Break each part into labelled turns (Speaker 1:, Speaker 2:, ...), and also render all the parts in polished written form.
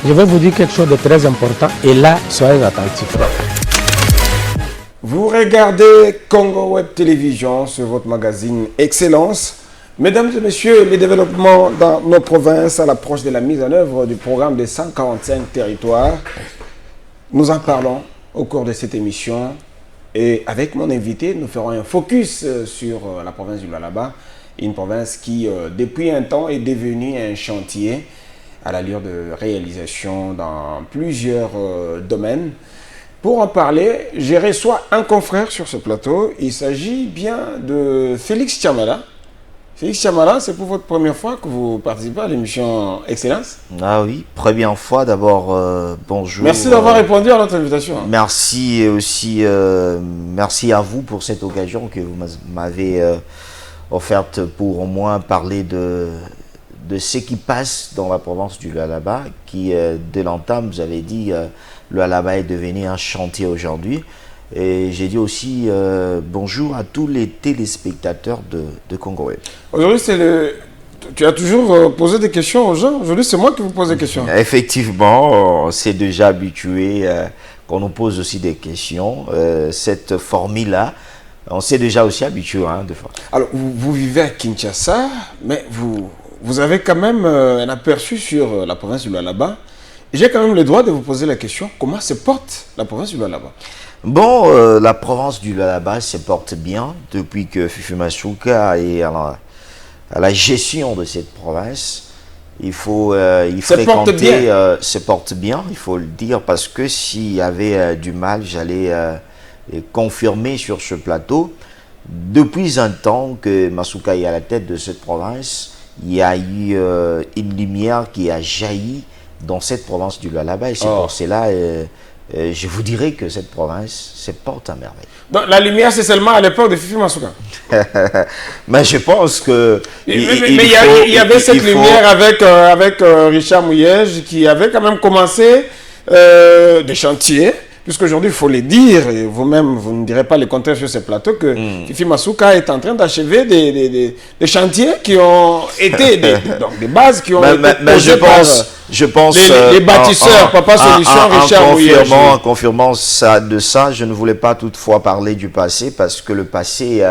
Speaker 1: Je vais vous dire quelque chose de très important et là, soyez attentifs.
Speaker 2: Vous regardez Congo Web Télévision sur votre magazine Excellence. Mesdames et messieurs, les développements dans nos provinces à l'approche de la mise en œuvre du programme des 145 territoires. Nous en parlons au cours de cette émission. Et avec mon invité, nous ferons un focus sur la province du Lualaba, une province qui, depuis un temps, est devenue un chantier à l'allure de réalisation dans plusieurs domaines. Pour en parler, je reçois un confrère sur ce plateau. Il s'agit bien de Félix Chamala. Félix Chamala, c'est pour votre première fois que vous participez à l'émission Excellence?
Speaker 3: Ah oui, première fois. D'abord, bonjour.
Speaker 2: Merci d'avoir répondu à notre invitation.
Speaker 3: Merci et aussi, merci à vous pour cette occasion que vous m'avez offerte pour au moins parler de ce qui passe dans la province du Lualaba, qui, dès l'entame, vous avez dit, le Lualaba est devenu un chantier aujourd'hui. Et j'ai dit aussi bonjour à tous les téléspectateurs de Congo Web.
Speaker 2: Aujourd'hui, tu as toujours posé des questions aux gens. Aujourd'hui, c'est moi qui vous pose des questions.
Speaker 3: Effectivement, on s'est déjà habitué qu'on nous pose aussi des questions. Cette formule-là, on s'est déjà aussi habitué. De fois.
Speaker 2: Alors, vous vivez à Kinshasa, mais vous avez quand même un aperçu sur la province du Lualaba. J'ai quand même le droit de vous poser la question, comment se porte la province du Lualaba?
Speaker 3: Bon, la province du Lualaba se porte bien depuis que Fifi Masuka est à la gestion de cette province. Il faut fréquenter, se porte bien, il faut le dire, parce que s'il y avait du mal, j'allais confirmer sur ce plateau. Depuis un temps que Masuka est à la tête de cette province, il y a eu une lumière qui a jailli dans cette province du Lualaba. Et c'est pour cela, je vous dirais que cette province se porte à merveille.
Speaker 2: Donc la lumière, c'est seulement à l'époque de Fifi Masuka?
Speaker 3: Mais je pense que...
Speaker 2: il y avait cette lumière avec Richard Mouyej qui avait quand même commencé des chantiers. Puisqu'aujourd'hui, il faut le dire, et vous-même, vous ne direz pas le contraire sur ce plateau, que Fifi Masuka est en train d'achever des chantiers qui ont été des bases qui ont été posées
Speaker 3: je pense
Speaker 2: les bâtisseurs, Papa Solution, Richard Mouyej.
Speaker 3: En confirmant ça, je ne voulais pas toutefois parler du passé, parce que le passé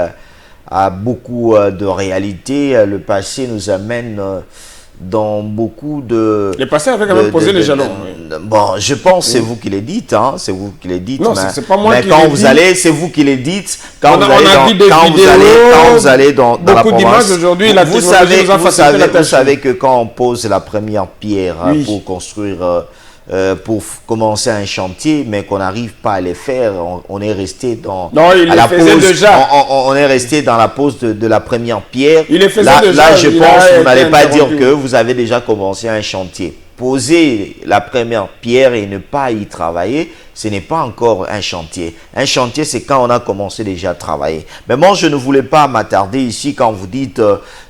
Speaker 3: a beaucoup de réalité. Le passé nous amène... dans beaucoup de...
Speaker 2: Le passé avait quand même posé les jalons.
Speaker 3: Bon, je pense que c'est vous qui les dites, c'est vous qui les dites.
Speaker 2: Non, c'est pas moi qui
Speaker 3: quand
Speaker 2: les
Speaker 3: vous
Speaker 2: dis.
Speaker 3: allez, c'est vous qui les dites. Quand vous allez dans la province.
Speaker 2: Beaucoup d'images aujourd'hui, la technologie nous a facilité la tâche.
Speaker 3: Vous savez que quand on pose la première pierre pour construire... pour commencer un chantier, mais qu'on n'arrive pas à les faire, on est resté dans on est resté dans la pose de la première pierre. Là, je pense que vous n'allez pas dire que vous avez déjà commencé un chantier. Poser la première pierre et ne pas y travailler, ce n'est pas encore un chantier. Un chantier, c'est quand on a commencé déjà à travailler. Mais moi, je ne voulais pas m'attarder ici quand vous dites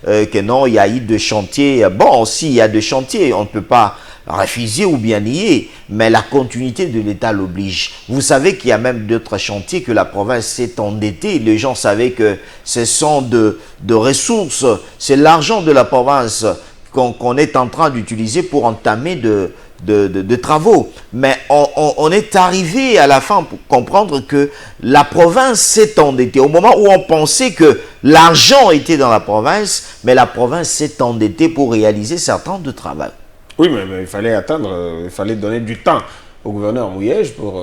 Speaker 3: que non, il y a eu de chantiers. Bon, si, il y a de chantiers, on ne peut pas refuser ou bien nier, mais la continuité de l'État l'oblige. Vous savez qu'il y a même d'autres chantiers que la province s'est endettée. Les gens savaient que ce sont de ressources, c'est l'argent de la province qu'on est en train d'utiliser pour entamer de travaux. Mais on est arrivé à la fin pour comprendre que la province s'est endettée. Au moment où on pensait que l'argent était dans la province, mais la province s'est endettée pour réaliser certains de travail.
Speaker 2: Oui, mais il fallait attendre, il fallait donner du temps au gouverneur Mouyej pour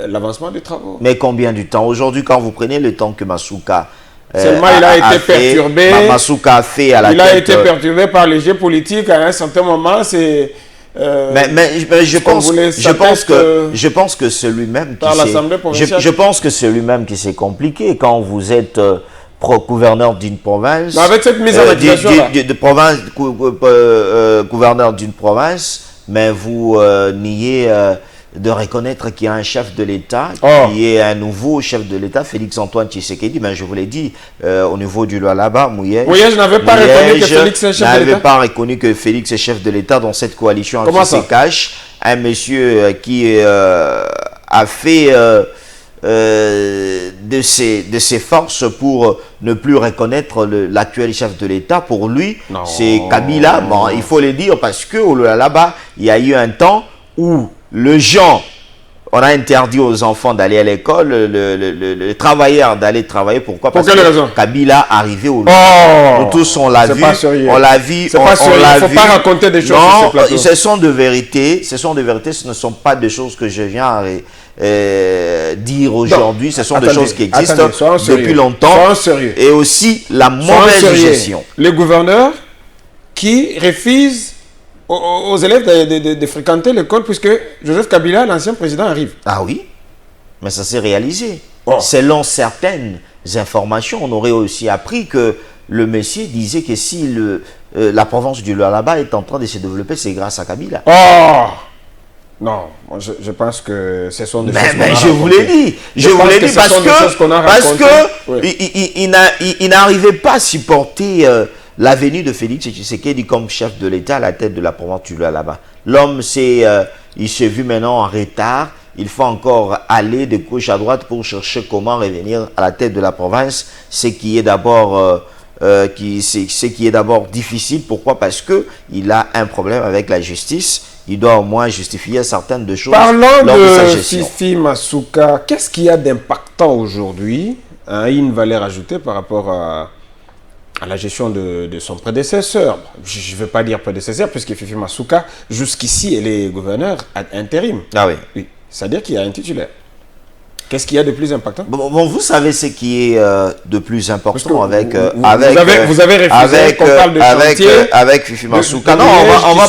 Speaker 2: l'avancement des travaux.
Speaker 3: Mais combien de temps? Aujourd'hui, quand vous prenez le temps que Masuka
Speaker 2: seulement il a été perturbé.
Speaker 3: Masuka a fait à la tête.
Speaker 2: Il a été perturbé par les jeux politiques à un certain moment. C'est.
Speaker 3: Mais je pense que c'est lui-même qui s'est compliqué quand vous êtes gouverneur d'une province.
Speaker 2: Mais avec cette mise en accusation
Speaker 3: gouverneur d'une province, mais vous niez de reconnaître qu'il y a un chef de l'État, qui est un nouveau chef de l'État, Félix-Antoine Tshisekedi. Mais je vous l'ai dit, au niveau du Lualaba, Mouyej
Speaker 2: n'avait pas reconnu que Félix est chef de l'État.
Speaker 3: N'avait pas reconnu que Félix est chef de l'État dans cette coalition.
Speaker 2: Comment ça?
Speaker 3: Se cache un monsieur qui a fait ses forces pour ne plus reconnaître l'actuel chef de l'État. Pour lui, c'est Kabila. Bon, il faut le dire parce que là-bas, il y a eu un temps où on a interdit aux enfants d'aller à l'école, les travailleurs d'aller travailler. Pourquoi? Parce que Kabila arrivait au Nous tous, on l'a vu. On l'a vu.
Speaker 2: C'est pas sérieux. Il ne faut pas raconter des choses sur ce plateau.
Speaker 3: Ce sont des vérités. Ce ne sont pas des choses que je viens dire aujourd'hui. Ce sont des choses qui existent depuis longtemps. Et aussi la mauvaise gestion.
Speaker 2: Les gouverneurs qui refusent aux élèves de fréquenter l'école puisque Joseph Kabila, l'ancien président, arrive.
Speaker 3: Ah oui, mais ça s'est réalisé. Selon certaines informations, on aurait aussi appris que le monsieur disait que si la province du Lualaba est en train de se développer, c'est grâce à Kabila.
Speaker 2: Non, je pense que ce sont des choses
Speaker 3: mais je vous l'ai dit. Je vous l'ai dit parce que il n'arrivait pas à supporter la venue de Félix Tshisekedi comme chef de l'État à la tête de la province du Lualaba. L'homme, il s'est vu maintenant en retard. Il faut encore aller de gauche à droite pour chercher comment revenir à la tête de la province. Ce qui est d'abord difficile. Pourquoi? Parce qu'il a un problème avec la justice. Il doit au moins justifier certaines de choses.
Speaker 2: Parlons de Fifi Masuka. Qu'est-ce qu'il y a d'impactant aujourd'hui? Une valeur ajoutée par rapport à la gestion de son prédécesseur. Je ne veux pas dire prédécesseur, puisque Fifi Masuka, jusqu'ici, elle est gouverneur intérim.
Speaker 3: Ah oui.
Speaker 2: Oui. C'est-à-dire qu'il y a un titulaire. Qu'est-ce qu'il y a de plus important?
Speaker 3: Bon, vous savez ce qui est de plus important avec
Speaker 2: vous avez refusé qu'on parle de chantier
Speaker 3: avec Fifi Masuka. Non, on va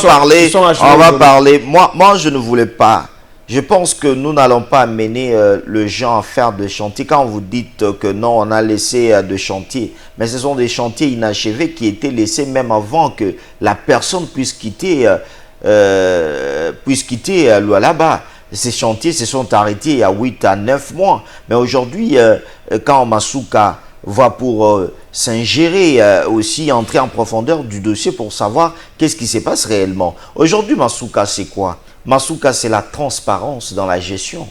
Speaker 3: parler. Moi, je ne voulais pas. Je pense que nous n'allons pas amener le gens à faire de chantier. Quand vous dites que non, on a laissé de chantier, mais ce sont des chantiers inachevés qui étaient laissés même avant que la personne puisse quitter Lualaba. Ces chantiers se sont arrêtés il y a 8 à 9 mois. Mais aujourd'hui, quand Masuka va pour s'ingérer, aussi entrer en profondeur du dossier pour savoir qu'est-ce qui se passe réellement. Aujourd'hui, Masuka, c'est quoi? Masuka, c'est la transparence dans la gestion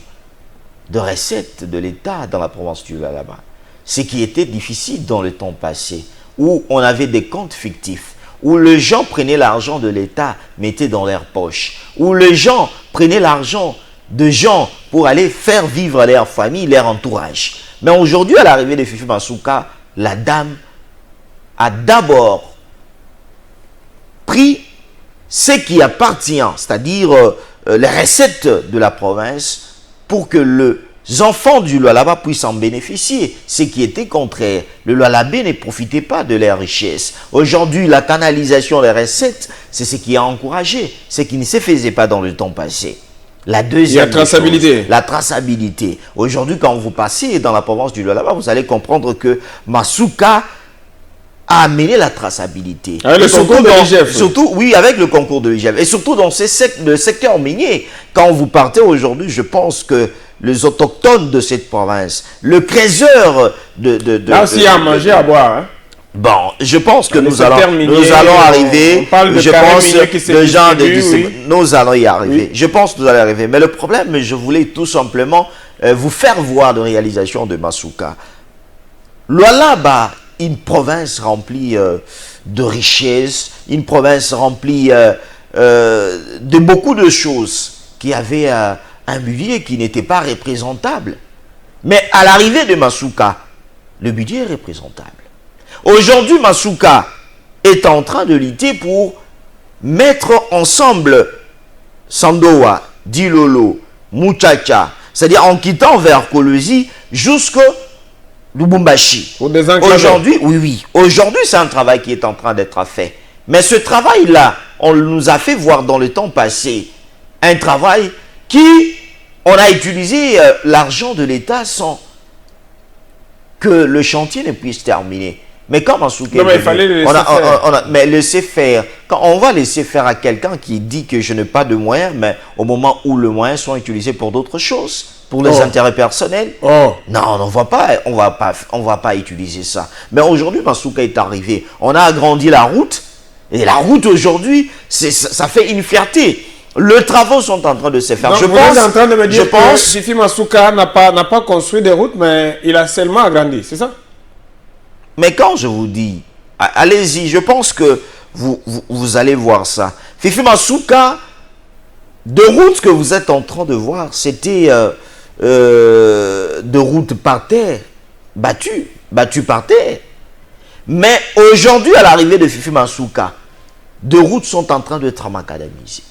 Speaker 3: de recettes de l'État dans la province du Lualaba. Ce qui était difficile dans le temps passé, où on avait des comptes fictifs, où les gens prenaient l'argent de l'État, mettaient dans leurs poches, où les gens prenaient l'argent de gens pour aller faire vivre leur famille, leur entourage. Mais aujourd'hui, à l'arrivée de Fifi Masuka, la dame a d'abord pris ce qui appartient, c'est-à-dire les recettes de la province, pour que les enfants du Lualaba puissent en bénéficier, ce qui était contraire. Le Lualaba ne profitait pas de leurs richesses. Aujourd'hui, la canalisation des recettes, c'est ce qui a encouragé, ce qui ne se faisait pas dans le temps passé. La deuxième
Speaker 2: traçabilité.
Speaker 3: La traçabilité. Aujourd'hui, quand vous passez dans la province du Lualaba, vous allez comprendre que Masuka a amené la traçabilité.
Speaker 2: Avec le concours de l'IGF.
Speaker 3: Surtout, oui, avec le concours de l'IGF. Et surtout dans le secteur minier. Quand vous partez aujourd'hui, je pense que les autochtones de cette province, le trésor
Speaker 2: là aussi, il y a à manger, à boire. Hein.
Speaker 3: Bon, je pense que nous allons arriver. Je pense de gens de nous allons y arriver. Oui. Je pense que nous allons y arriver. Mais le problème, je voulais tout simplement vous faire voir de réalisation de Masuka. Lualaba, une province remplie de richesses, une province remplie de beaucoup de choses qui avaient un budget qui n'était pas représentable. Mais à l'arrivée de Masuka, le budget est représentable. Aujourd'hui, Masuka est en train de lutter pour mettre ensemble Sandoa, Dilolo, Muchacha, c'est-à-dire en quittant vers Kolwezi jusqu'au Lubumbashi. Aujourd'hui, aujourd'hui c'est un travail qui est en train d'être fait. Mais ce travail-là, on nous a fait voir dans le temps passé un travail qui, on a utilisé l'argent de l'État sans que le chantier ne puisse terminer. Mais quand Masuka,
Speaker 2: il fallait le laisser faire.
Speaker 3: Mais laisser faire. Quand on va laisser faire à quelqu'un qui dit que je n'ai pas de moyens, mais au moment où les moyens sont utilisés pour d'autres choses, pour les intérêts personnels, non, on va pas utiliser ça. Mais aujourd'hui, Masuka est arrivé. On a agrandi la route. Et la route aujourd'hui, ça fait une fierté. Les travaux sont en train de se faire.
Speaker 2: Donc, vous êtes en train de me dire que Fifi Masuka n'a pas construit des routes, mais il a seulement agrandi, c'est ça?
Speaker 3: Mais quand je vous dis, allez-y, je pense que vous allez voir ça. Fifi Masuka, de routes que vous êtes en train de voir, c'était de routes par terre, battues par terre. Mais aujourd'hui, à l'arrivée de Fifi Masuka, de routes sont en train d'être macadamisées.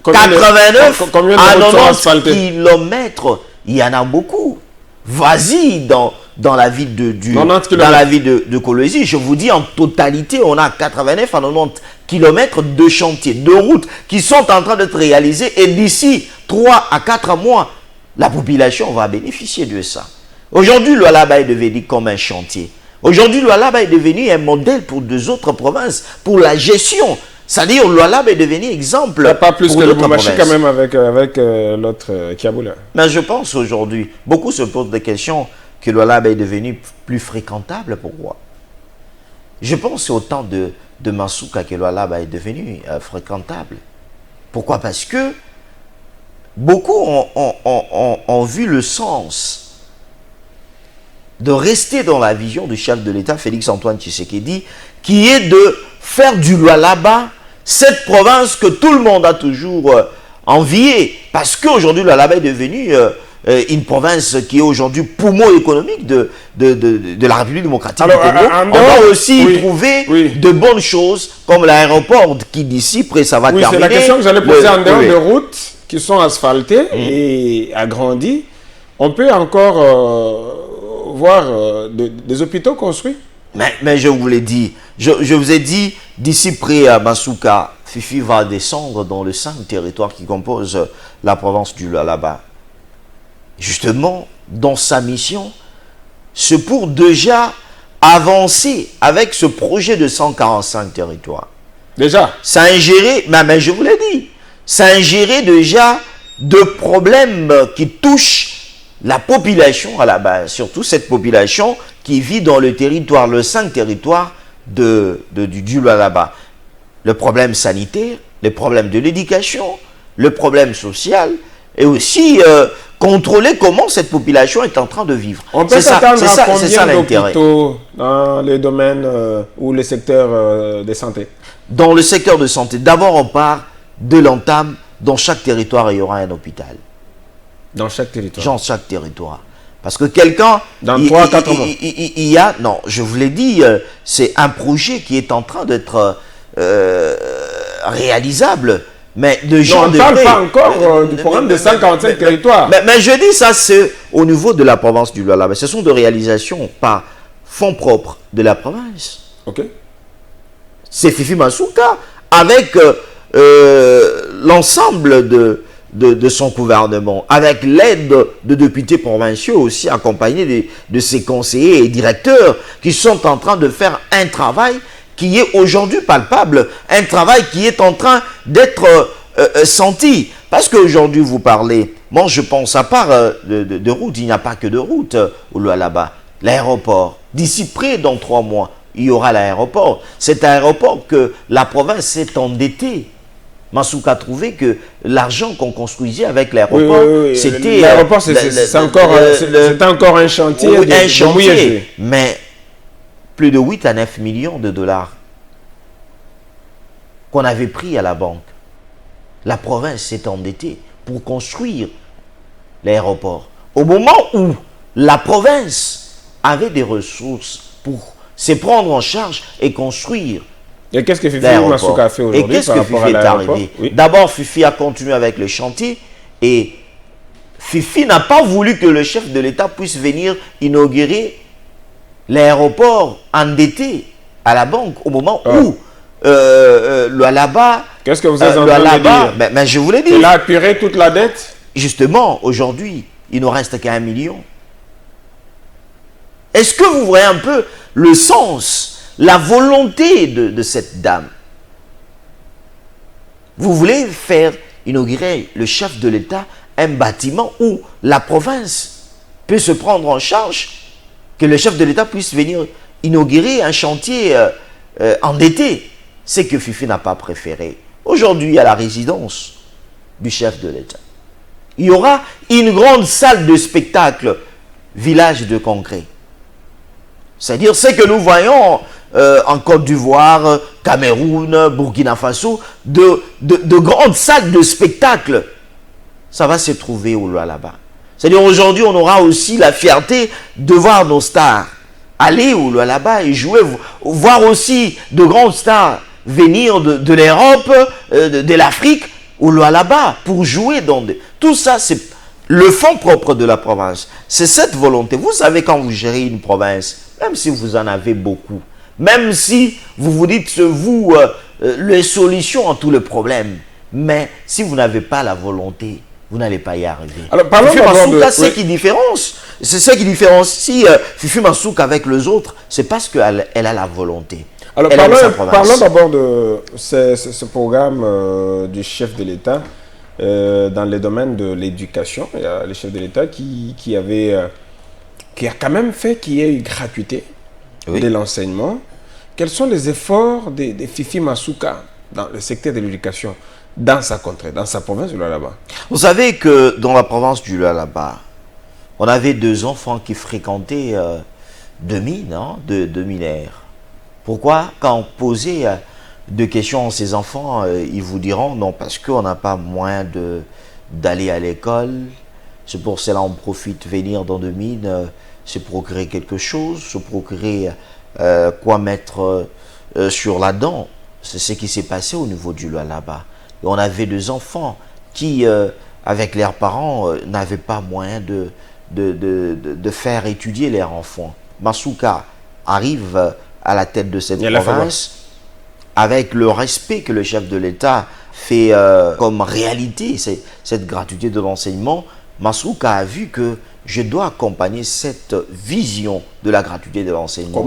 Speaker 3: 89 à 90 km, il y en a beaucoup. Vas-y dans la ville de Kolwezi. Je vous dis, en totalité, on a 89 à 90 km de chantiers, de routes qui sont en train d'être réalisées. Et d'ici 3 à 4 mois, la population va bénéficier de ça. Aujourd'hui, le Lualaba est devenu comme un chantier. Aujourd'hui, le Lualaba est devenu un modèle pour deux autres provinces, pour la gestion. C'est-à-dire, le Lualaba est devenu exemple. Il n'y
Speaker 2: a pas plus que le Lubumbashi quand même avec l'autre Kiaboula.
Speaker 3: Mais je pense aujourd'hui, beaucoup se posent des questions que le Lualaba est devenu plus fréquentable. Pourquoi? Je pense au temps de Masuka que le Lualaba est devenu fréquentable. Pourquoi? Parce que beaucoup ont vu le sens de rester dans la vision du chef de l'État, Félix-Antoine Tshisekedi, qui est de faire du Lualaba cette province que tout le monde a toujours enviée. Parce qu'aujourd'hui, le Lualaba est devenu une province qui est aujourd'hui poumon économique de la République démocratique du Congo. On va aussi trouver de bonnes choses, comme l'aéroport qui d'ici, après ça va terminer.
Speaker 2: C'est la question que j'allais poser. En dehors de routes qui sont asphaltées et agrandies, on peut encore voir des hôpitaux construits.
Speaker 3: Mais je vous l'ai dit, je vous ai dit, d'ici près à Masuka, Fifi va descendre dans les 5 territoires qui composent la province du Lualaba. Justement, dans sa mission, c'est pour déjà avancer avec ce projet de 145 territoires.
Speaker 2: Déjà?
Speaker 3: Ça a ingéré, mais je vous l'ai dit, ça a ingéré déjà de problèmes qui touchent la population à la base, surtout cette population qui vit dans le territoire, le 5 territoires du Lualaba. Le problème sanitaire, le problème de l'éducation, le problème social, et aussi contrôler comment cette population est en train de vivre.
Speaker 2: On peut s'attendre à combien d'hôpitaux dans les domaines ou les secteurs de santé?
Speaker 3: Dans le secteur de santé, d'abord on part de l'entame. Dans chaque territoire, il y aura un hôpital.
Speaker 2: Dans chaque territoire?
Speaker 3: Dans chaque territoire. Parce que quelqu'un...
Speaker 2: Dans 3-4 mois?
Speaker 3: Il y a... Non, je vous l'ai dit, c'est un projet qui est en train d'être réalisable. Mais de gens
Speaker 2: on ne parle pas encore du programme de 145 territoires.
Speaker 3: Mais je dis ça, c'est au niveau de la province du Lualaba. Ce sont des réalisations par fonds propres de la province.
Speaker 2: Ok.
Speaker 3: C'est Fifi Masuka avec l'ensemble de son gouvernement, avec l'aide de députés provinciaux aussi, accompagnés de ses conseillers et directeurs qui sont en train de faire un travail qui est aujourd'hui palpable, un travail qui est en train d'être senti. Parce qu'aujourd'hui, vous parlez, moi je pense, à part de route, il n'y a pas que de route au Lualaba. L'aéroport, d'ici près, dans 3 mois, il y aura l'aéroport. Cet aéroport que la province s'est endettée. Masuka a trouvé que l'argent qu'on construisait avec l'aéroport, c'était...
Speaker 2: L'aéroport, c'était encore un chantier.
Speaker 3: Un chantier, mais plus de 8 à 9 millions de dollars qu'on avait pris à la banque. La province s'est endettée pour construire l'aéroport. Au moment où la province avait des ressources pour se prendre en charge et construire.
Speaker 2: Et qu'est-ce que Fifi Masuka a fait aujourd'hui?
Speaker 3: Et qu'est-ce que Fifi est arrivé? D'abord, Fifi a continué avec le chantier et Fifi n'a pas voulu que le chef de l'État puisse venir inaugurer l'aéroport endetté à la banque au moment où le Lualaba...
Speaker 2: Qu'est-ce que vous êtes en train de dire?
Speaker 3: Mais je vous l'ai dit.
Speaker 2: Il a apuré toute la dette?
Speaker 3: Justement, aujourd'hui, il ne reste qu'à 1 million. Est-ce que vous voyez un peu le sens, la volonté de cette dame? Vous voulez faire inaugurer le chef de l'État un bâtiment où la province peut se prendre en charge, que le chef de l'État puisse venir inaugurer un chantier endetté. C'est que Fifi n'a pas préféré. Aujourd'hui, à la résidence du chef de l'État, il y aura une grande salle de spectacle, village de congrès. C'est-à-dire ce que nous voyons en Côte d'Ivoire, Cameroun, Burkina Faso, de grandes salles de spectacle. Ça va se trouver au Lualaba. C'est-à-dire aujourd'hui, on aura aussi la fierté de voir nos stars aller au Lualaba et jouer, voir aussi de grandes stars venir de l'Europe, de l'Afrique, au Lualaba pour jouer dans des... Tout ça, c'est le fonds propre de la province. C'est cette volonté. Vous savez, quand vous gérez une province, même si vous en avez beaucoup, même si vous vous dites, vous, les solutions à tous les problèmes, mais si vous n'avez pas la volonté, vous n'allez pas y arriver.
Speaker 2: Alors, parlons
Speaker 3: de... C'est ce qui différencie Fifi Masuka avec les autres, c'est parce qu'elle a la volonté.
Speaker 2: Alors, parlons d'abord de ce programme du chef de l'État dans le domaine de l'éducation. Il y a le chef de l'État qui a quand même fait qu'il y ait une gratuité de l'enseignement. Quels sont les efforts de Fifi Masuka dans le secteur de l'éducation, dans sa contrée, dans sa province du Lualaba?
Speaker 3: Vous savez que dans la province du Lualaba, on avait 2 enfants qui fréquentaient deux mineurs. Pourquoi? Quand on posait 2 questions à ces enfants, ils vous diront non, parce qu'on n'a pas moyen d'aller à l'école. C'est pour cela qu'on profite venir dans deux mines, se procurer quelque chose, se procurer quoi mettre sur la dent. C'est ce qui s'est passé au niveau du Lualaba. Et on avait 2 enfants qui, avec leurs parents, n'avaient pas moyen de faire étudier leurs enfants. Masuka arrive à la tête de cette province avec le respect que le chef de l'État fait comme réalité, cette gratuité de l'enseignement. Masuka a vu que je dois accompagner cette vision de la gratuité de l'enseignement.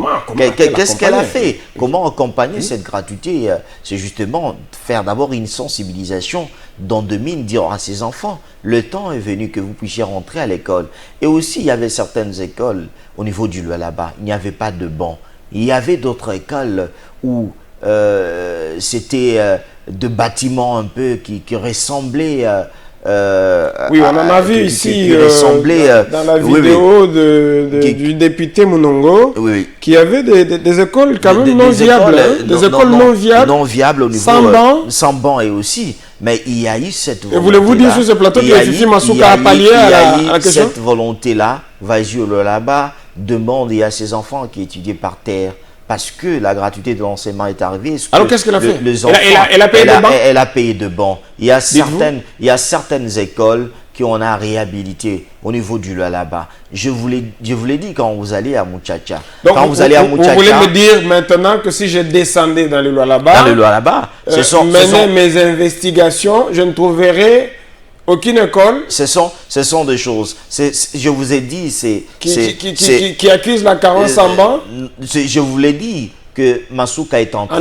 Speaker 3: Qu'est-ce qu'elle a fait? Comment accompagner cette gratuité? C'est justement faire d'abord une sensibilisation dans deux mines, dire à ses enfants, le temps est venu que vous puissiez rentrer à l'école. Et aussi, il y avait certaines écoles au niveau du Lualaba, il n'y avait pas de bancs. Il y avait d'autres écoles où c'était de bâtiments un peu qui ressemblaient...
Speaker 2: oui, on en a vu ici dans la vidéo du député Mounongo qui avait des écoles quand même non viables. Des écoles non viables.
Speaker 3: Non viables au niveau sans banc et aussi. Mais il y a eu cette volonté.
Speaker 2: Et voulez-vous dire sur ce plateau que Fifi Masuka a pallié à la question?
Speaker 3: Cette volonté-là, vas-y là-bas, demande à ses enfants qui étudient par terre. Parce que la gratuité de l'enseignement est arrivée.
Speaker 2: Alors qu'est-ce qu'elle a fait?
Speaker 3: Elle a payé de bancs. Elle a payé de bancs. Il y a certaines écoles qui on a réhabilité au niveau du Lualaba. Je vous l'ai dit quand vous allez à Muchacha.
Speaker 2: Donc vous voulez me dire maintenant que si je descendais dans le Lualaba, mener mes investigations, je ne trouverai aucune école.
Speaker 3: Ce sont des choses. Je vous ai dit,
Speaker 2: qui accuse la carence en banc.
Speaker 3: Je vous l'ai dit que Masuka est en train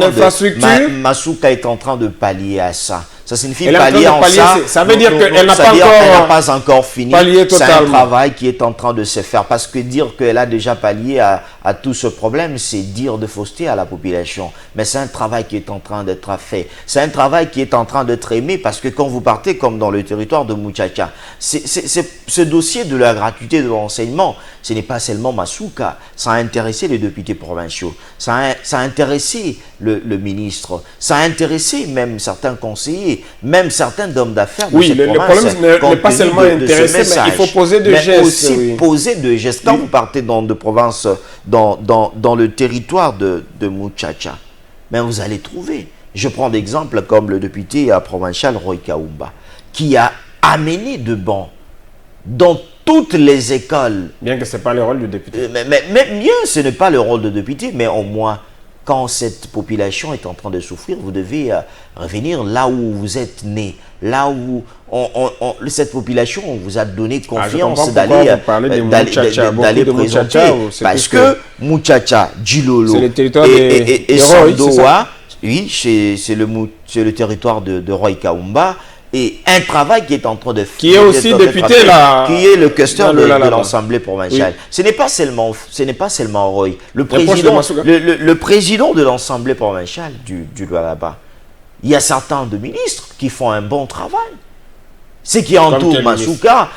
Speaker 3: Masuka est en train de pallier à ça. Ça signifie pallier en ça.
Speaker 2: Ça veut dire qu'elle n'a
Speaker 3: pas encore fini. C'est un travail qui est en train de se faire. Parce que dire qu'elle a déjà pallié à tout ce problème, c'est dire de fausseté à la population. Mais c'est un travail qui est en train d'être fait. C'est un travail qui est en train d'être aimé parce que quand vous partez comme dans le territoire de Muchacha, ce dossier de la gratuité de l'enseignement, ce n'est pas seulement Masuka. Ça a intéressé les députés provinciaux. Ça a intéressé le ministre. Ça a intéressé même certains conseillers. Même certains hommes d'affaires de cette province.
Speaker 2: Le problème n'est pas seulement intéressé, mais il faut poser des gestes.
Speaker 3: Aussi poser des gestes. Quand vous partez dans de provinces, dans le territoire de Muchacha, mais vous allez trouver. Je prends d'exemple comme le député provincial Roy Kaumba, qui a amené de bancs dans toutes les écoles.
Speaker 2: Bien que ce n'est pas le rôle du député.
Speaker 3: Mais bien, ce n'est pas le rôle du député, mais au moins... Quand cette population est en train de souffrir, vous devez revenir là où vous êtes né, là où cette population vous a donné confiance d'aller présenter. Parce que Muchacha, Djilolo et Sandoa, oui, c'est le territoire de Roy Kaumba. Et un travail qui est en train de faire.
Speaker 2: Qui est aussi député là.
Speaker 3: Qui est le questeur de l'Assemblée provinciale. Oui. Ce n'est pas seulement Roy. Le président de l'Assemblée provinciale du Lualaba, il y a certains de ministres qui font un bon travail. Ceux qui entourent Mansouka,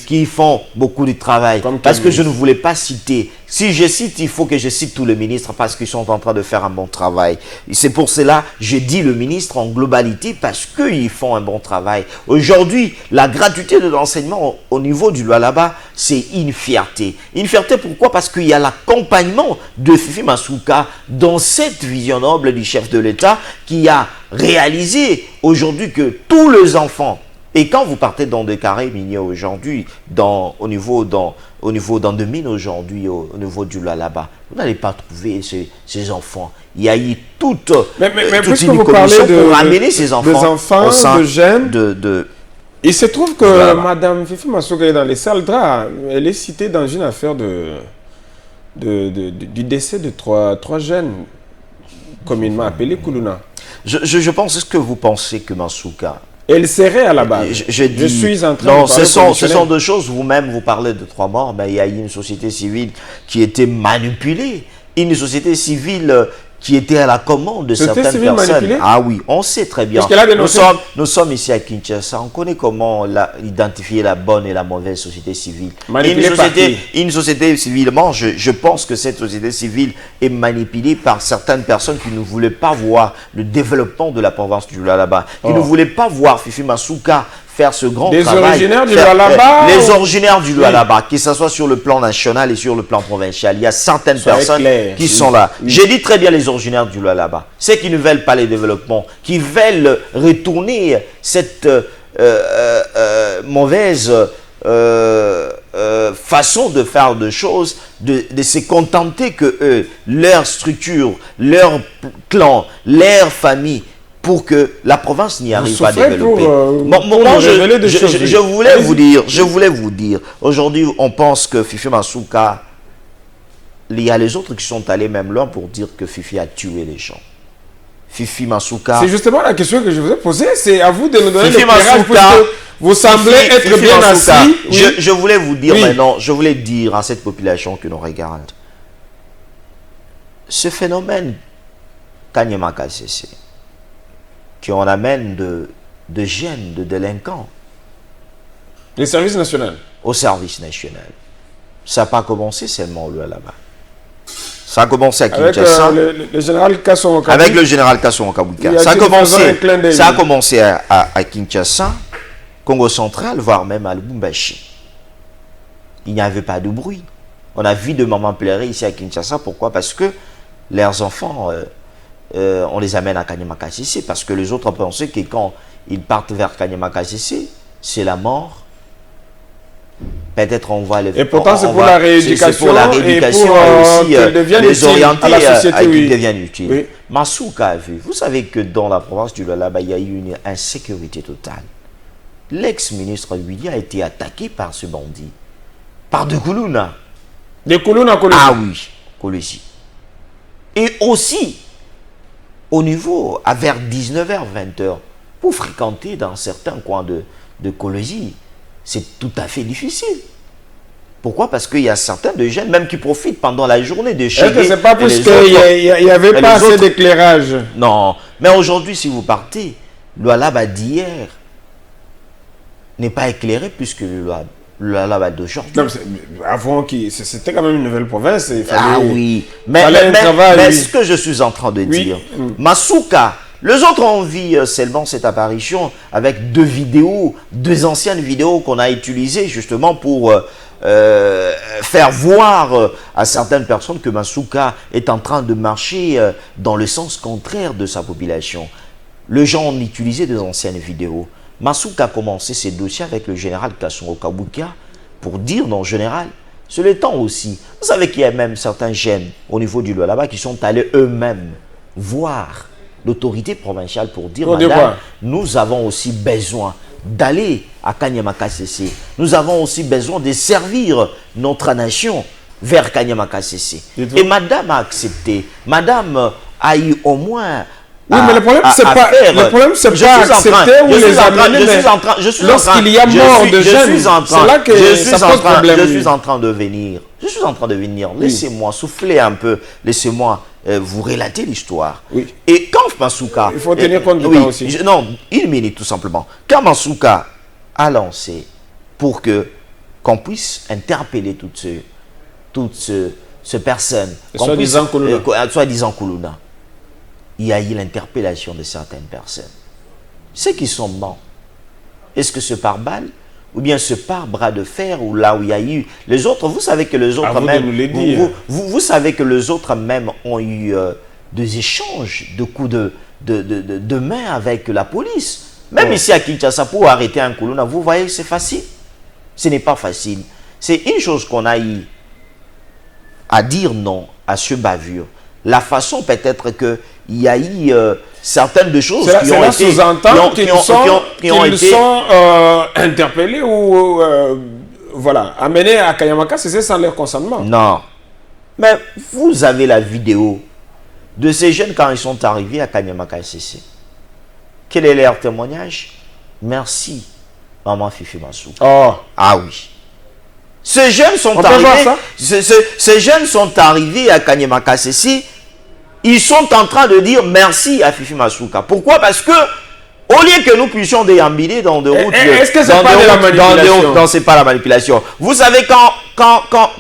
Speaker 3: qui font beaucoup de travail. Parce que je ne voulais pas citer. Si je cite, il faut que je cite tous les ministres parce qu'ils sont en train de faire un bon travail. C'est pour cela que je dis le ministre en globalité parce qu'ils font un bon travail. Aujourd'hui, la gratuité de l'enseignement au niveau du Lualaba, c'est une fierté. Une fierté pourquoi? Parce qu'il y a l'accompagnement de Fifi Mansouka dans cette vision noble du chef de l'État qui a réalisé aujourd'hui que tous les enfants. Et quand vous partez dans des carrés miniers aujourd'hui, au niveau de mines aujourd'hui, au niveau du Lualaba, vous n'allez pas trouver ces enfants. Il y a eu toute une commission pour amener ces enfants.
Speaker 2: Des enfants, de jeunes. Il se trouve que Mme Fifi Mansouka est dans les salles draps. Elle est citée dans une affaire du décès de trois jeunes, communément appelés Koulouna.
Speaker 3: Je pense que vous pensez que Mansouka...
Speaker 2: Elle serait à la base. Je suis en train de
Speaker 3: parler ce sont deux choses. Vous-même, vous parlez de 3 morts, mais il y a eu une société civile qui était manipulée. Une société civile qui était à la commande de certaines personnes.
Speaker 2: Manipulée?
Speaker 3: Ah oui, on sait très bien. Nous sommes ici à Kinshasa. On connaît comment identifier la bonne et la mauvaise société civile. Une société civilement, je pense que cette société civile est manipulée par certaines personnes qui ne voulaient pas voir le développement de la province du Lualaba, qui ne voulaient pas voir Fifi Mansouka faire ce grand travail.
Speaker 2: Les originaires du Lualaba?
Speaker 3: Les originaires du Lualaba, que ce soit sur le plan national et sur le plan provincial. Il y a certaines personnes qui sont là. J'ai dit très bien les originaires du Lualaba. Ceux qui ne veulent pas les développements, qui veulent retourner cette mauvaise façon de faire des choses, de se contenter que eux, leur structure, leur clan, leur famille, pour que la province n'y arrive pas à développer. Je voulais vous dire, aujourd'hui, on pense que Fifi Mansouka, il y a les autres qui sont allés même loin pour dire que Fifi a tué les gens. Fifi Mansouka...
Speaker 2: C'est justement la question que je vous ai posée, c'est à vous de nous donner l'éclairage puisque vous semblez être bien assis.
Speaker 3: Je voulais vous dire maintenant, je voulais dire à cette population qui nous regarde, ce phénomène Kanyama KCC, qui en amène de jeunes, de délinquants.
Speaker 2: Les services nationaux.
Speaker 3: Au service national. Ça n'a pas commencé seulement au Lualaba. Ça a commencé à Kinshasa.
Speaker 2: Avec le général Kasson Okabuka.
Speaker 3: Avec le général Kasson Okabuka. Ça a commencé à Kinshasa, Congo central, voire même à Lubumbashi. Il n'y avait pas de bruit. On a vu de mamans pleurer ici à Kinshasa. Pourquoi? Parce que leurs enfants... on les amène à Kanyama KCC parce que les autres pensaient que quand ils partent vers Kanyama KCC, c'est la mort. Peut-être on va les...
Speaker 2: Et pourtant, c'est pour la rééducation.
Speaker 3: C'est pour la rééducation et aussi les orienter à qu'ils deviennent utiles. Oui. Mansouka a vu. Vous savez que dans la province du Lualaba, il y a eu une insécurité totale. L'ex-ministre lui a été attaqué par ce bandit. Par de Koulouna.
Speaker 2: De Koulouna, Koulouna.
Speaker 3: Ah oui, Koulouna. Et aussi... au niveau, vers 19h, 20h, pour fréquenter dans certains coins de Colosie, c'est tout à fait difficile. Pourquoi? Parce qu'il y a certains de jeunes même qui profitent pendant la journée de chez eux.
Speaker 2: Est-ce que c'est pas parce qu'il n'y avait pas assez d'éclairage?
Speaker 3: Non. Mais aujourd'hui, si vous partez, le Lualaba d'hier n'est pas éclairé puisque le Lualaba d'aujourd'hui.
Speaker 2: Avant, c'était quand même une nouvelle province.
Speaker 3: Ah oui. Mais ce que je suis en train de dire, Mansouka, les autres ont vu seulement cette apparition avec deux anciennes vidéos qu'on a utilisées justement pour faire voir à certaines personnes que Mansouka est en train de marcher dans le sens contraire de sa population. Les gens ont utilisé des anciennes vidéos. Mansouka a commencé ses dossiers avec le général Kasson Okabuka pour dire, non, général, c'est le temps aussi. Vous savez qu'il y a même certains jeunes au niveau du Lualaba qui sont allés eux-mêmes voir l'autorité provinciale pour dire, madame, nous avons aussi besoin d'aller à Kanyama KCC. Nous avons aussi besoin de servir notre nation vers Kanyama KCC. Et madame a accepté. Madame a eu au moins...
Speaker 2: Oui, mais le problème, c'est pas accepter ou les amener. Lorsqu'il y a mort de jeunes, c'est là que ça pose problème.
Speaker 3: Je suis en train de venir. Laissez-moi souffler un peu. Laissez-moi vous relater l'histoire.
Speaker 2: Oui.
Speaker 3: Et quand Masuka...
Speaker 2: Il faut tenir compte du temps aussi.
Speaker 3: Non, une minute tout simplement. Quand Masuka a lancé pour qu'on puisse interpeller toutes ces personnes,
Speaker 2: soi-disant
Speaker 3: Kuluna, il y a eu l'interpellation de certaines personnes. Ceux qui sont morts, est-ce que c'est par balle ou bien c'est par bras de fer ou là où il y a eu les autres? Vous savez que les autres même, vous savez que les autres même ont eu des échanges de coups de main avec la police. Même ici à Kinshasa, pour arrêter un Kuluna, vous voyez, c'est facile. Ce n'est pas facile. C'est une chose qu'on a eu à dire non à ce bavure. La façon peut-être qu'il y a eu certaines de choses qui ont été...
Speaker 2: sous-entend qu'ils sont interpellés ou voilà, amenés à Kanyamaka, c'est sans leur consentement.
Speaker 3: Non. Mais vous avez la vidéo de ces jeunes quand ils sont arrivés à Kanyamaka SCC. Quel est leur témoignage? Merci, maman Fifi Masuka.
Speaker 2: Oh.
Speaker 3: Ah oui. Ces jeunes sont arrivés. Ces jeunes sont arrivés à Kanyamaka SCC. Ils sont en train de dire merci à Fifi Masuka. Pourquoi? Parce que au lieu que nous puissions déambuler dans des routes,
Speaker 2: est-ce que c'est pas de la manipulation?
Speaker 3: Non, c'est pas la manipulation. Vous savez quand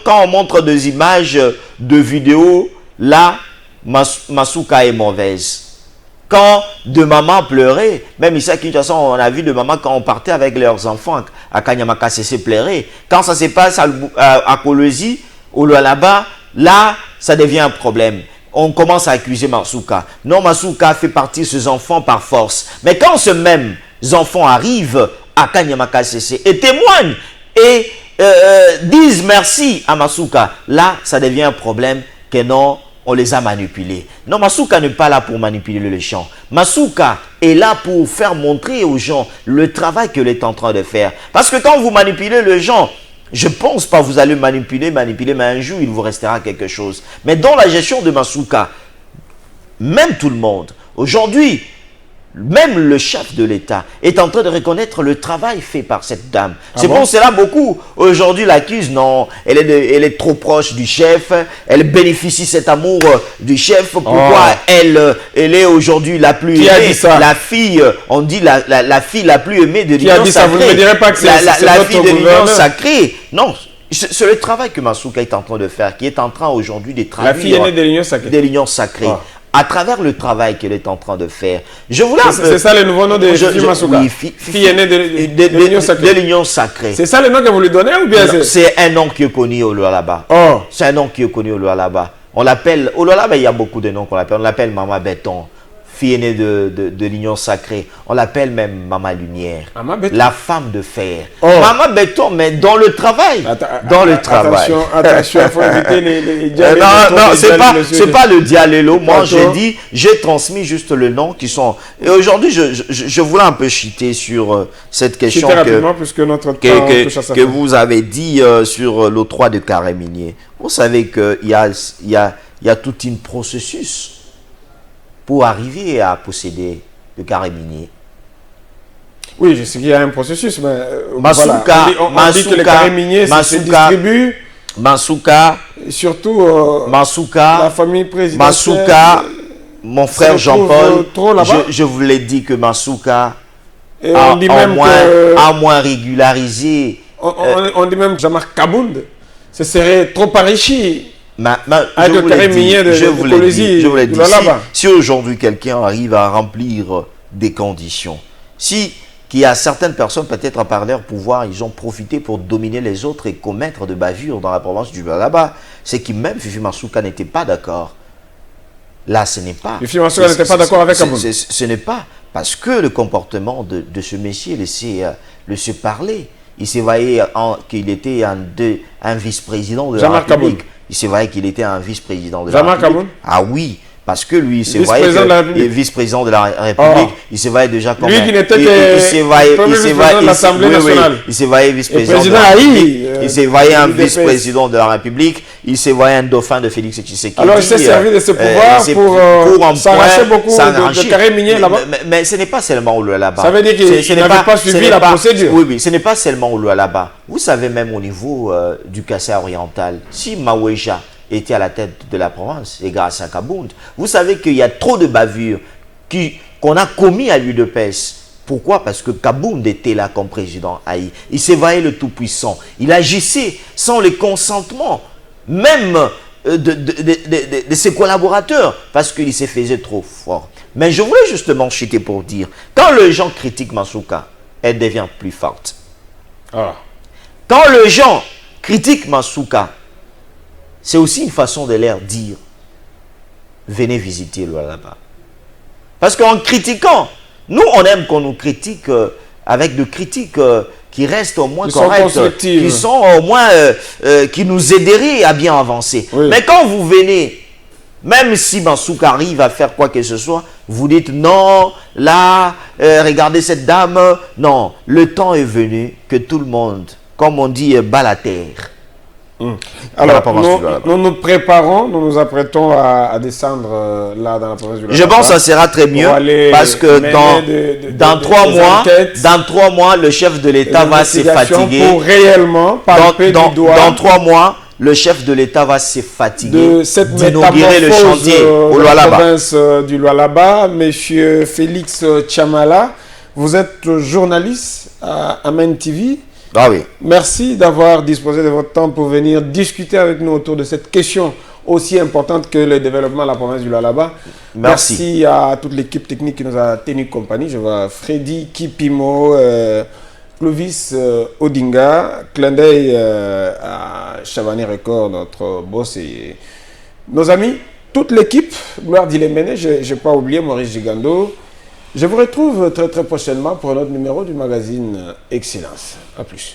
Speaker 3: on montre des images de vidéos, là, Masuka est mauvaise. Quand de mamans pleuraient, même ici à Kinshasa, on a vu de mamans quand on partait avec leurs enfants à Kanyamaka CC pleurer. Quand ça se passe à Kolwezi, au Lualaba, là, ça devient un problème. On commence à accuser Masuka. Non, Masuka fait partie de ses enfants par force. Mais quand ces mêmes enfants arrivent à Kanyamaka CC et témoignent et disent merci à Masuka, là, ça devient un problème que non, on les a manipulés. Non, Masuka n'est pas là pour manipuler les gens. Masuka est là pour faire montrer aux gens le travail qu'il est en train de faire. Parce que quand vous manipulez les gens, je ne pense pas que vous allez manipuler, mais un jour, il vous restera quelque chose. Mais dans la gestion de Masuka, même tout le monde, aujourd'hui, même le chef de l'État est en train de reconnaître le travail fait par cette dame. C'est pour cela beaucoup aujourd'hui l'accusent. Non, elle est trop proche du chef. Elle bénéficie cet amour du chef. Pourquoi elle est aujourd'hui la plus aimée? La fille, on dit la fille la plus aimée de l'Union sacrée. Vous ne me direz pas que c'est la fille de l'Union sacrée. Non. C'est le travail que Masuka est en train de faire, qui est en train aujourd'hui de traduire.
Speaker 2: La fille aînée de l'Union sacrée.
Speaker 3: De l'Union sacrée. À travers le travail qu'elle est en train de faire.
Speaker 2: C'est ça le nouveau nom de Fifi Masuka? Oui, fille aînée de l'Union sacrée. C'est ça le nom que vous lui donnez ou bien
Speaker 3: c'est un nom qui est connu au Lualaba.
Speaker 2: Oh.
Speaker 3: C'est un nom qui est connu au Lualaba. On l'appelle, au Lualaba, il y a beaucoup de noms qu'on l'appelle. On l'appelle Maman Béton, fille aînée de l'Union sacrée. On l'appelle même Maman Lumière. La femme de fer. Oh. Maman Béton, mais dans le travail.
Speaker 2: Attention, il faut éviter les dialélos.
Speaker 3: Non, c'est pas le dialélo. Moi, j'ai transmis juste le nom qui sont... Et aujourd'hui, je voulais un peu chiter sur cette question que vous avez dit sur l'octroi de carré minier. Vous savez qu'il y a tout un processus pour arriver à posséder le carré minier.
Speaker 2: Oui, je sais qu'il y a un processus, mais
Speaker 3: Masuka,
Speaker 2: on dit que le carré minier se distribue.
Speaker 3: Masuka,
Speaker 2: surtout
Speaker 3: Masuka,
Speaker 2: la famille présidentielle.
Speaker 3: Masuka, mon frère Jean-Paul, je vous l'ai dit que Masuka a moins régularisé.
Speaker 2: On dit même que Jean-Marc Kabound se serait trop enrichi.
Speaker 3: Je vous l'ai dit, si aujourd'hui quelqu'un arrive à remplir des conditions, qu'il y a certaines personnes peut-être par leur pouvoir, ils ont profité pour dominer les autres et commettre de bavures dans la province du Lualaba, c'est que même Fifi Masuka n'était pas d'accord. Là, ce n'est pas.
Speaker 2: Fifi Masuka n'était pas d'accord avec Kabound.
Speaker 3: Ce n'est pas parce que le comportement de ce monsieur laissait parler. Il s'est voyé qu'il était un vice-président de la République. Il s'est voyé qu'il était un vice-président de la République. Ah oui, parce que lui, il s'est voyé vice-président de la République. Il s'est voyé déjà comme
Speaker 2: lui qui n'était que vice-président de l'Assemblée nationale.
Speaker 3: Il s'est voyé vice-président de la République. Il s'est voyé un vice-président de la République. Il s'est voyé un dauphin de Félix Tshisekedi.
Speaker 2: Alors il s'est servi de ce pouvoir pour s'arracher beaucoup de carré minier là-bas.
Speaker 3: Mais ce n'est pas seulement au Lualaba.
Speaker 2: Ça veut dire qu'il n'avait pas suivi la procédure.
Speaker 3: Oui, ce n'est pas seulement au Lualaba. Vous savez, même au niveau du Kassai oriental, si Maweja était à la tête de la province et grâce à Kabound. Vous savez qu'il y a trop de bavures qu'on a commis à l'UDPS. Pourquoi? Parce que Kabound était là comme président Haï. Il s'évaillait le tout-puissant. Il agissait sans le consentement, même de ses collaborateurs, parce qu'il se faisait trop fort. Mais je voulais justement chuter pour dire, quand les gens critiquent Mansouka, elle devient plus forte. Quand les gens critiquent Mansouka, c'est aussi une façon de leur dire, venez visiter Lualaba. Parce qu'en critiquant, nous on aime qu'on nous critique avec des critiques qui restent au moins correctes, qui sont au moins, qui nous aideraient à bien avancer. Oui. Mais quand vous venez, même si Mansouka arrive à faire quoi que ce soit, vous dites non, là, regardez cette dame. Non, le temps est venu que tout le monde, comme on dit, bat la terre.
Speaker 2: Alors, nous nous préparons, nous nous apprêtons à descendre là dans la province du Lualaba.
Speaker 3: Je pense que ça sera très mieux parce que dans 3 mois, le chef de l'État va se fatiguer.
Speaker 2: Pour réellement palper du doigt.
Speaker 3: Dans 3 mois, le chef de l'État va se fatiguer
Speaker 2: de cette métamorphose
Speaker 3: le chantier au
Speaker 2: Lualaba. La province du Lualaba. Monsieur Félix Chamala, vous êtes journaliste à Amen TV.
Speaker 3: Ah oui.
Speaker 2: Merci d'avoir disposé de votre temps pour venir discuter avec nous autour de cette question aussi importante que le développement de la province du Lualaba. Merci à toute l'équipe technique qui nous a tenu compagnie. Je vois Freddy Kipimo, Clovis Odinga, clin d'œil à Chavani Record, notre boss et nos amis, toute l'équipe, Gloire Dilemene, je n'ai pas oublié Maurice Gigando. Je vous retrouve très très prochainement pour un autre numéro du magazine Excellence. A plus.